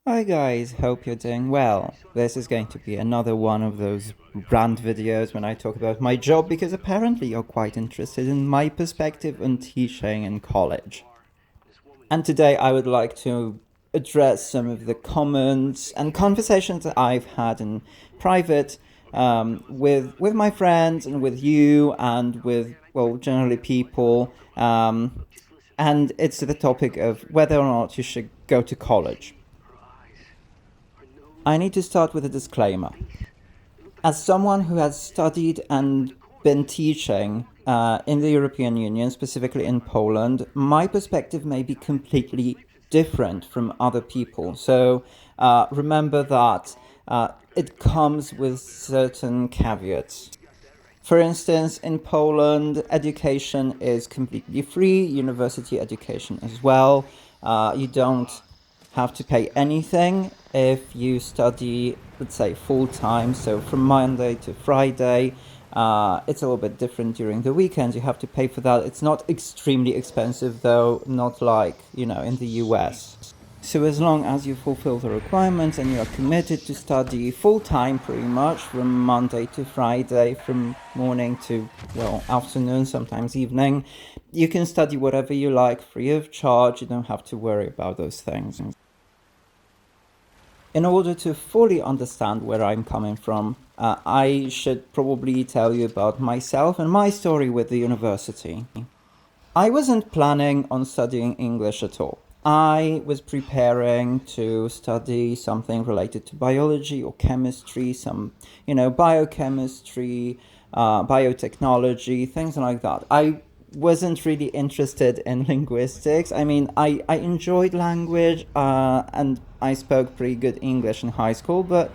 Hi guys, hope you're doing well. This is going to be another one of those rant videos when I talk about my job because apparently you're quite interested in my perspective on teaching in college. And today I would like to address some of the comments and conversations that I've had in private with my friends and with you and with, well, generally people. And it's the topic of whether or not you should go to college. I need to start with a disclaimer. As someone who has studied and been teaching in the European Union, specifically in Poland, my perspective may be completely different from other people. So remember that it comes with certain caveats. For instance, in Poland, education is completely free, university education as well. You don't have to pay anything if you study, let's say, full time. So from Monday to Friday. It's a little bit different during the weekends. You have to pay for that. It's not extremely expensive, though, not like, in the US. So as long as you fulfill the requirements and you are committed to study full-time pretty much from Monday to Friday, from morning to, well, afternoon, sometimes evening, you can study whatever you like free of charge. You don't have to worry about those things. In order to fully understand where I'm coming from, I should probably tell you about myself and my story with the university. I wasn't planning on studying English at all. I was preparing to study something related to biology or chemistry, some, biochemistry, biotechnology, things like that. I wasn't really interested in linguistics. I mean, I enjoyed language and I spoke pretty good English in high school, but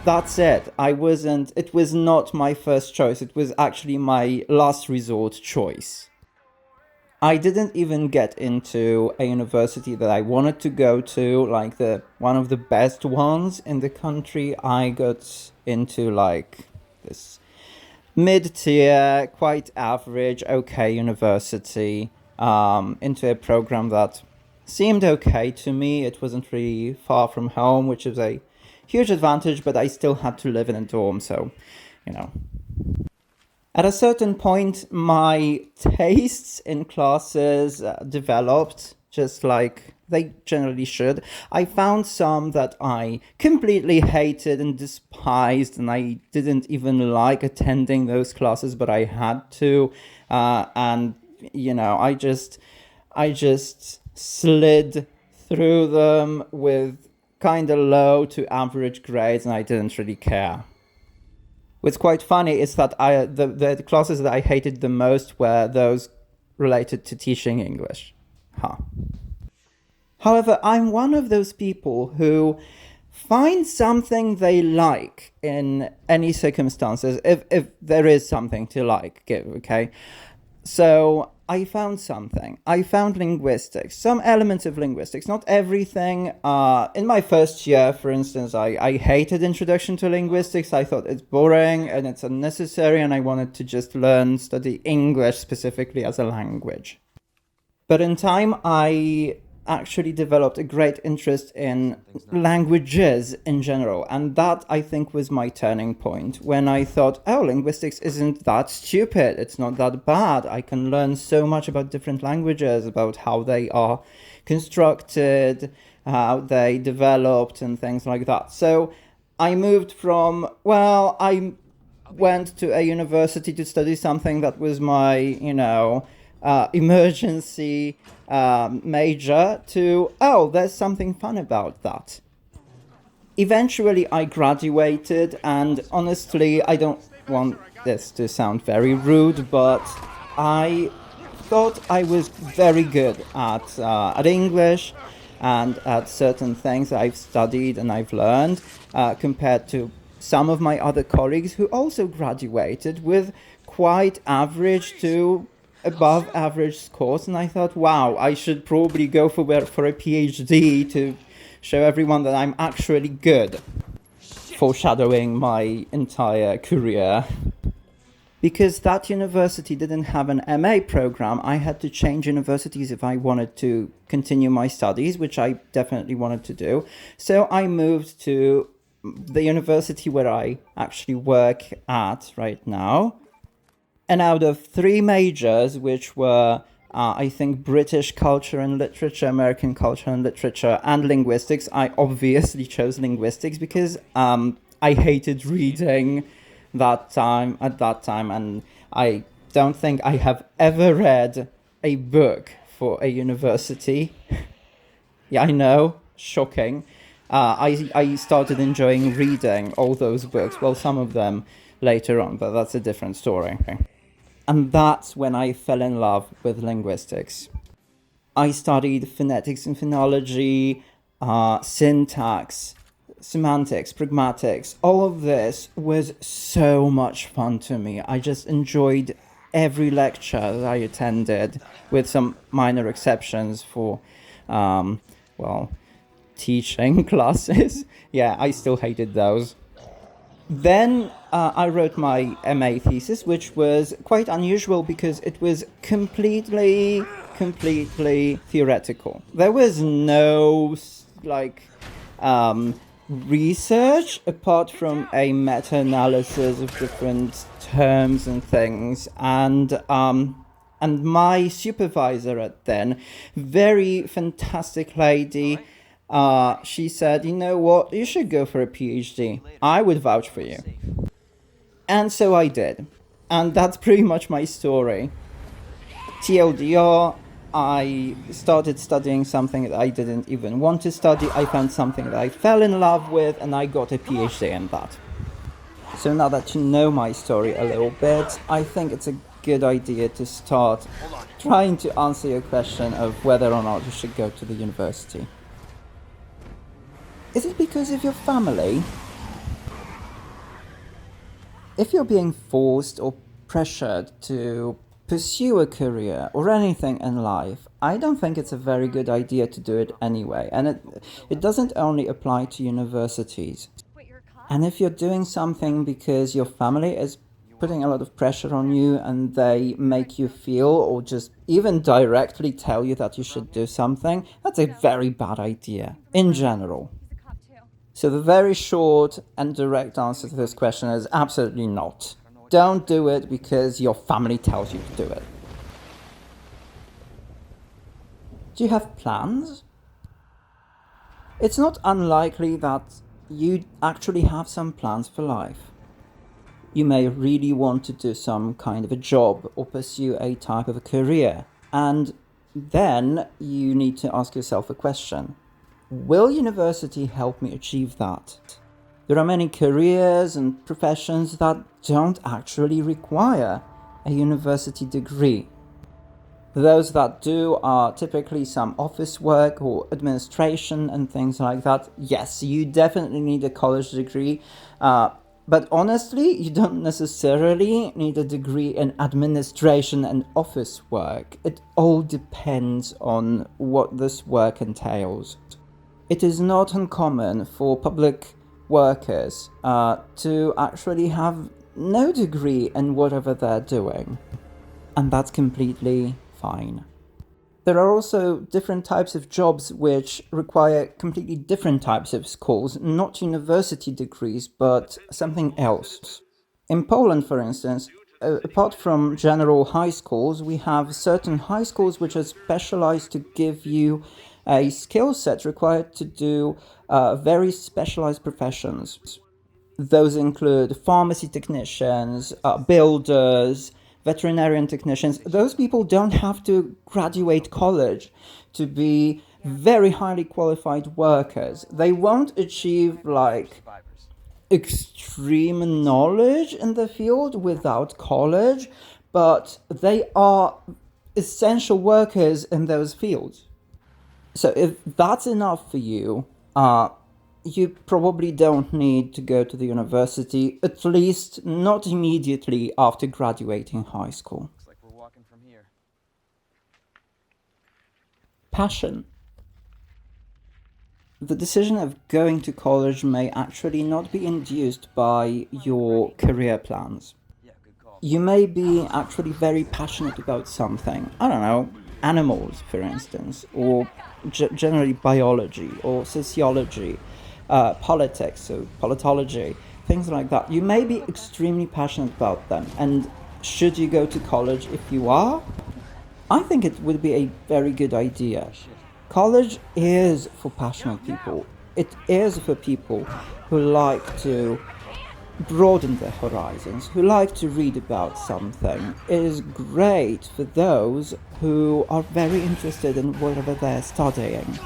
that's it. It was not my first choice. It was actually my last resort choice. I didn't even get into a university that I wanted to go to, like the one of the best ones in the country. I got into like this mid-tier, quite average, okay university, into a program that seemed okay to me. It wasn't really far from home, which is a huge advantage, but I still had to live in a dorm, so, you know. At a certain point, my tastes in classes developed, just like they generally should. I found some that I completely hated and despised, and I didn't even like attending those classes, but I had to. And I just slid through them with kind of low to average grades, and I didn't really care. What's quite funny is that the classes that I hated the most were those related to teaching English. Huh. However, I'm one of those people who find something they like in any circumstances, if there is something to like, okay? So I found something. I found linguistics, some elements of linguistics, not everything. In my first year, for instance, I hated Introduction to Linguistics. I thought it's boring and it's unnecessary, and I wanted to just study English specifically as a language. But in time, I actually developed a great interest in languages in general. And that, I think, was my turning point when I thought, oh, linguistics isn't that stupid. It's not that bad. I can learn so much about different languages, about how they are constructed, how they developed, and things like that. So I moved from, well, I went to a university to study something that was my, emergency major to, oh, there's something fun about that. Eventually, I graduated, and honestly, I don't want this to sound very rude, but I thought I was very good at English and at certain things I've studied and I've learned compared to some of my other colleagues who also graduated with quite average to above average scores. And I thought, wow, I should probably go for a PhD to show everyone that I'm actually good, foreshadowing my entire career. because that university didn't have an MA program, I had to change universities if I wanted to continue my studies, which I definitely wanted to do. So I moved to the university where I actually work at right now. And out of three majors, which were, I think, British culture and literature, American culture and literature, and linguistics, I obviously chose linguistics because I hated reading at that time, and I don't think I have ever read a book for a university. Yeah, I know, shocking. I started enjoying reading all those books, well, some of them later on, but that's a different story. And that's when I fell in love with linguistics. I studied phonetics and phonology, syntax, semantics, pragmatics. All of this was so much fun to me. I just enjoyed every lecture that I attended, with some minor exceptions for, well, teaching classes. Yeah, I still hated those. Then I wrote my MA thesis, which was quite unusual because it was completely theoretical. There was no research apart from a meta-analysis of different terms and things, and my supervisor at then, very fantastic lady, she said, you know what, you should go for a PhD. I would vouch for you. And so I did. And that's pretty much my story. TLDR, I started studying something that I didn't even want to study. I found something that I fell in love with, and I got a PhD in that. So now that you know my story a little bit, I think it's a good idea to start trying to answer your question of whether or not you should go to the university. Is it because of your family? If you're being forced or pressured to pursue a career or anything in life, I don't think it's a very good idea to do it anyway. And it doesn't only apply to universities. And if you're doing something because your family is putting a lot of pressure on you and they make you feel or just even directly tell you that you should do something, that's a very bad idea in general. So the very short and direct answer to this question is absolutely not. Don't do it because your family tells you to do it. Do you have plans? It's not unlikely that you actually have some plans for life. You may really want to do some kind of a job or pursue a type of a career, and then you need to ask yourself a question. Will university help me achieve that? There are many careers and professions that don't actually require a university degree. Those that do are typically some office work or administration and things like that. Yes, you definitely need a college degree, but honestly, you don't necessarily need a degree in administration and office work. It all depends on what this work entails. It is not uncommon for public workers to actually have no degree in whatever they're doing, and that's completely fine. There are also different types of jobs which require completely different types of skills, not university degrees, but something else. In Poland, for instance, apart from general high schools, we have certain high schools which are specialized to give you a skill set required to do very specialized professions. Those include pharmacy technicians, builders, veterinarian technicians. Those people don't have to graduate college to be very highly qualified workers. They won't achieve extreme knowledge in the field without college, but they are essential workers in those fields. So if that's enough for you, you probably don't need to go to the university, at least not immediately after graduating high school. Looks like we're walking from here. Passion. The decision of going to college may actually not be induced by your career plans. Yeah, good call. You may be actually very passionate about something. I don't know, animals, for instance, or generally biology or sociology, politics, so politology, things like that. You may be extremely passionate about them. And should you go to college if you are? I think it would be a very good idea. College is for passionate people. It is for people who like to broaden their horizons, who like to read about something. It is great for those who are very interested in whatever they're studying.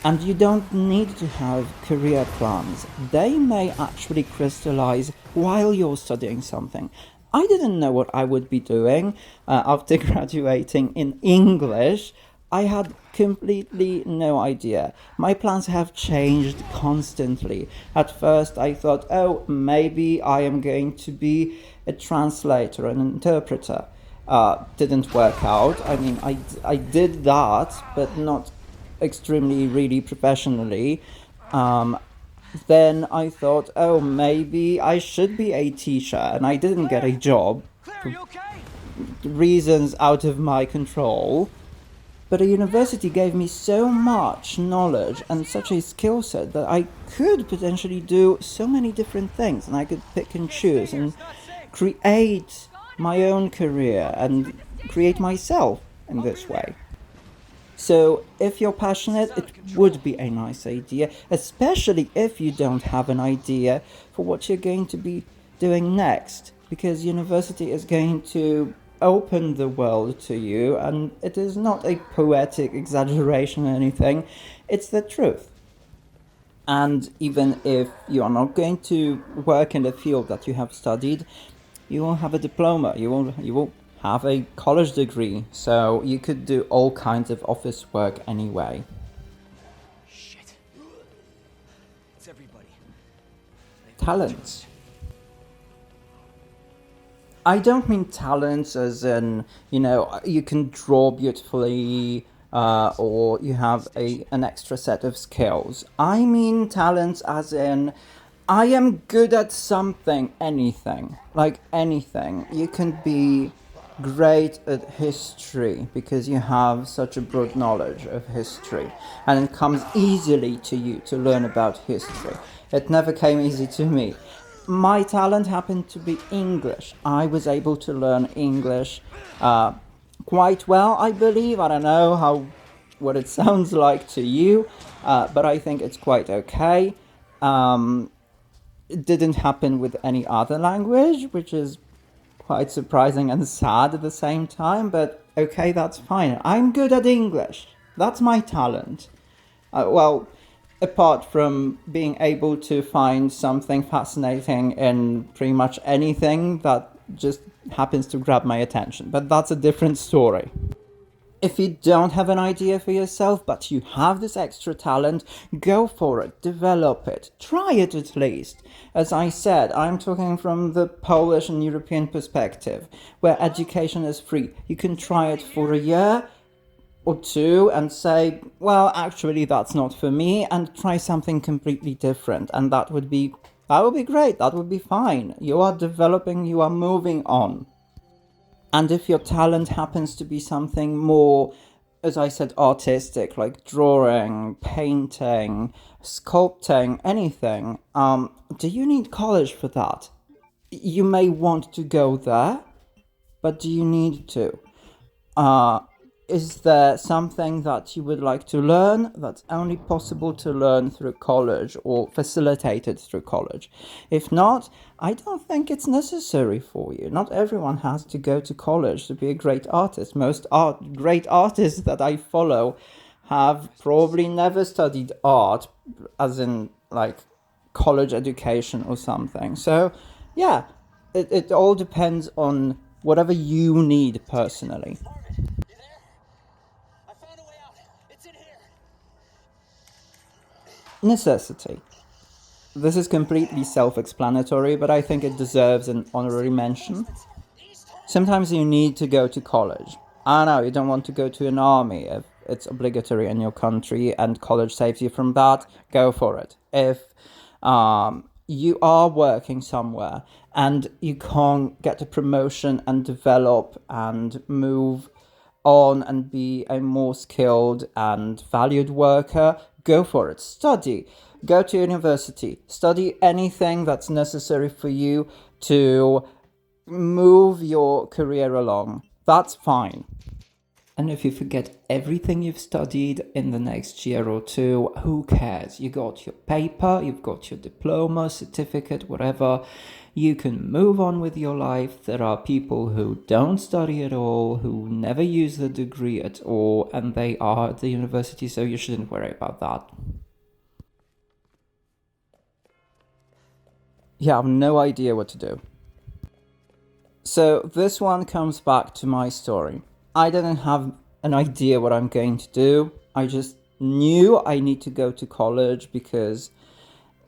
And you don't need to have career plans. They may actually crystallize while you're studying something. I didn't know what I would be doing after graduating in English. I had completely no idea. My plans have changed constantly. At first, I thought, oh, maybe I am going to be a translator, an interpreter. Didn't work out. I mean, I did that, but not extremely, really professionally. Um, then I thought, oh, maybe I should be a teacher, and I didn't get a job Claire, for you okay? reasons out of my control. But a university gave me so much knowledge and such a skill set that I could potentially do so many different things, and I could pick and choose and create my own career and create myself in this way. So, if you're passionate, it would be a nice idea, especially if you don't have an idea for what you're going to be doing next, because university is going to open the world to you, and it is not a poetic exaggeration or anything, it's the truth. And even if you are not going to work in the field that you have studied, you will have a diploma, you will have a college degree, so you could do all kinds of office work anyway. Shit. It's everybody. Talents. I don't mean talents as in, you can draw beautifully or you have an extra set of skills. I mean talents as in, I am good at something, anything. Like anything. You can be great at history because you have such a broad knowledge of history, and it comes easily to you to learn about history. It never came easy to me. My talent happened to be English. I was able to learn English quite well, I believe. I don't know what it sounds like to you, but I think it's quite okay. It didn't happen with any other language, which is quite surprising and sad at the same time, but okay, that's fine. I'm good at English. That's my talent. Well, apart from being able to find something fascinating in pretty much anything that just happens to grab my attention, but that's a different story. If you don't have an idea for yourself, but you have this extra talent, go for it, develop it, try it at least. As I said, I'm talking from the Polish and European perspective, where education is free. You can try it for a year or two and say, well, actually, that's not for me, and try something completely different. And that would be great. That would be fine. You are developing, you are moving on. And if your talent happens to be something more, as I said, artistic, like drawing, painting, sculpting, anything, do you need college for that? You may want to go there, but do you need to? Uh, is there something that you would like to learn that's only possible to learn through college or facilitated through college? If not, I don't think it's necessary for you. Not everyone has to go to college to be a great artist. Most great artists that I follow have probably never studied art, as in like college education or something. So, yeah, it all depends on whatever you need personally. I found a way out. It's in here. Necessity. This is completely self explanatory, but I think it deserves an honorary mention. Sometimes you need to go to college. I know you don't want to go to an army if it's obligatory in your country and college saves you from that, go for it. If you are working somewhere and you can't get a promotion and develop and move on and be a more skilled and valued worker, go for it. Study. Go to university. Study anything that's necessary for you to move your career along. That's fine. And if you forget everything you've studied in the next year or two, who cares? You got your paper, you've got your diploma, certificate, whatever. You can move on with your life. There are people who don't study at all, who never use the degree at all, and they are at the university, so you shouldn't worry about that. Yeah, I have no idea what to do. So this one comes back to my story. I didn't have an idea what I'm going to do. I just knew I need to go to college because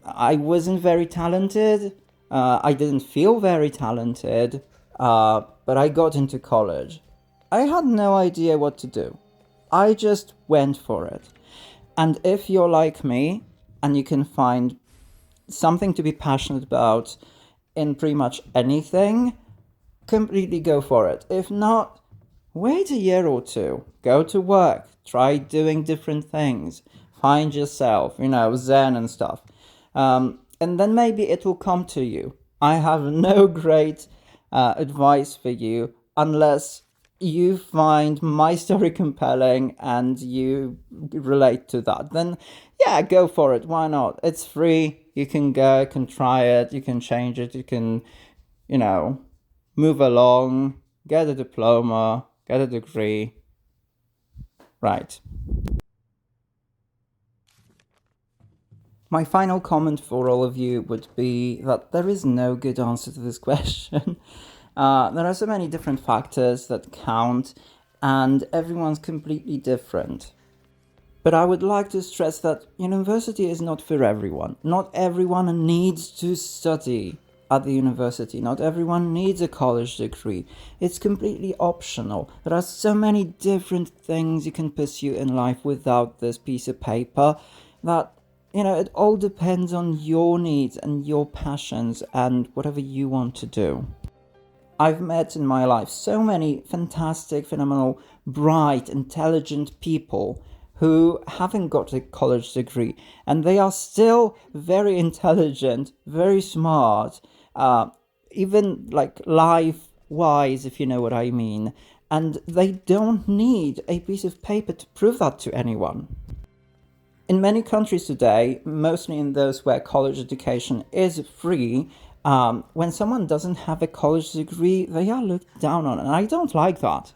I wasn't very talented. I didn't feel very talented, but I got into college. I had no idea what to do. I just went for it. And if you're like me and you can find something to be passionate about in pretty much anything, completely go for it. If not, wait a year or two, go to work, try doing different things, find yourself, zen and stuff. And then maybe it will come to you. I have no great advice for you unless you find my story compelling and you relate to that. Then, yeah, go for it. Why not? It's free. You can go, you can try it, you can change it, you can, move along, get a diploma, get a degree. Right. My final comment for all of you would be that there is no good answer to this question. There are so many different factors that count, and everyone's completely different. But I would like to stress that university is not for everyone. Not everyone needs to study at the university. Not everyone needs a college degree. It's completely optional. There are so many different things you can pursue in life without this piece of paper that, it all depends on your needs and your passions and whatever you want to do. I've met in my life so many fantastic, phenomenal, bright, intelligent people who haven't got a college degree, and they are still very intelligent, very smart, even like life-wise, if you know what I mean, and they don't need a piece of paper to prove that to anyone. In many countries today, mostly in those where college education is free, when someone doesn't have a college degree, they are looked down on, and I don't like that.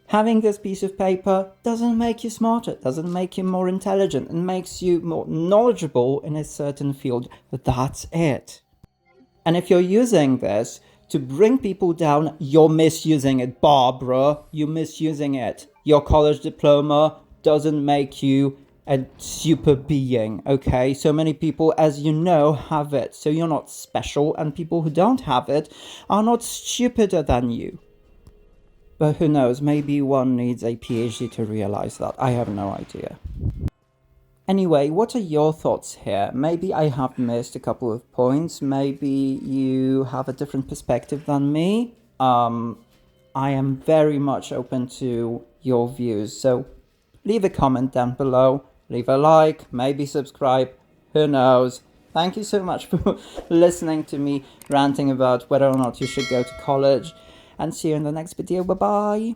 Having this piece of paper doesn't make you smarter, doesn't make you more intelligent, and makes you more knowledgeable in a certain field, but that's it. And if you're using this to bring people down, you're misusing it, Barbara. You're misusing it. Your college diploma doesn't make you a super being, okay? So many people, as you know, have it. So you're not special, and people who don't have it are not stupider than you. But who knows, maybe one needs a PhD to realize that. I have no idea. Anyway, what are your thoughts here? Maybe I have missed a couple of points. Maybe you have a different perspective than me. I am very much open to your views. So leave a comment down below. Leave a like, maybe subscribe. Who knows? Thank you so much for listening to me ranting about whether or not you should go to college. And see you in the next video. Bye bye.